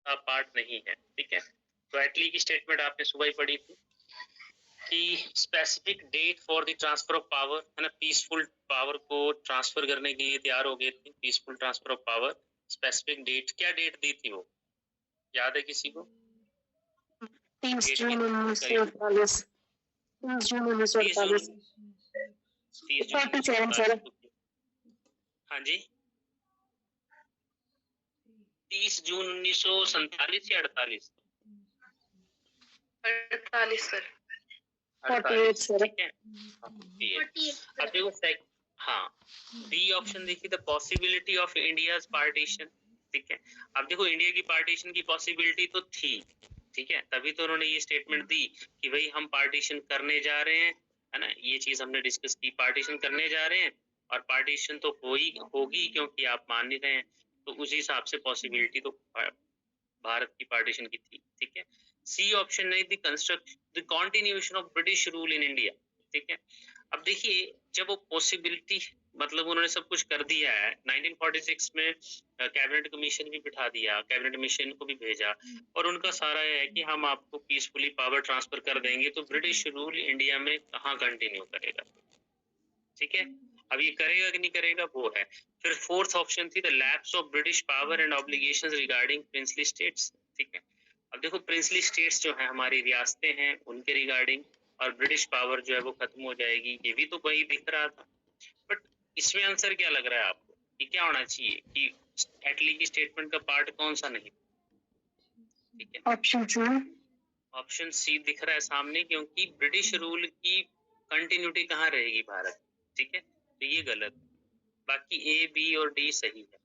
का पार्ट नहीं है, ठीक है। तो एटली की स्टेटमेंट आपने सुबह ही पढ़ी थी कि specific date for the transfer of power, है ना, पीसफुल पावर को ट्रांसफर करने के लिए तैयार हो गए थे, peaceful transfer of power. Specific date, क्या डेट दी थी वो, याद है किसी को? 30 जून 1948। 30 जून 1948। 30 जून 1948। हाँ जी, 30 जून 1947 या 48? 48 सर। 48 सर। ठीक है। अब देखो हाँ, बी ऑप्शन देखिए, the possibility of India's partition, ठीक है। अब देखो इंडिया की पार्टीशन की पॉसिबिलिटी तो थी, ठीक है, तभी तो उन्होंने ये स्टेटमेंट दी कि भाई हम पार्टीशन करने जा रहे हैं, है ना, ये चीज हमने डिस्कस की, पार्टीशन करने जा रहे हैं और पार्टीशन तो होगी क्योंकि आप मान नहीं रहे हैं, तो उस हिसाब से पॉसिबिलिटी तो भारत की पार्टीशन की थी, ठीक है। सी ऑप्शन नहीं, the construct the continuation of British rule in India, ठीक है। अब देखिए जब वो पॉसिबिलिटी, मतलब उन्होंने सब कुछ कर दिया है, 1946 में कैबिनेट कमीशन भी बिठा दिया, कैबिनेट मिशन को भी भेजा और उनका सारा है कि हम आपको पीसफुली पावर ट्रांसफर कर देंगे, तो ब्रिटिश रूल इंडिया में कहाँ कंटिन्यू करेगा, ठीक है। अब ये करेगा कि नहीं करेगा वो है। फिर फोर्थ ऑप्शन थी the lapse of British power and obligations regarding princely states, ठीक है। अब देखो प्रिंसली स्टेट्स जो है हमारी रियासतें हैं, उनके रिगार्डिंग, और ब्रिटिश पावर जो है वो खत्म हो जाएगी, ये भी तो वही दिख रहा था। बट इसमें आंसर क्या लग रहा है आपको कि क्या होना चाहिए, कि एटली की स्टेटमेंट का पार्ट कौन सा नहीं, ठीक है। Option C. ऑप्शन सी दिख रहा है सामने, क्योंकि ब्रिटिश रूल की कंटिन्यूटी कहाँ रहेगी भारत, ठीक है, तो ये गलत। बाकी ए बी और डी सही है।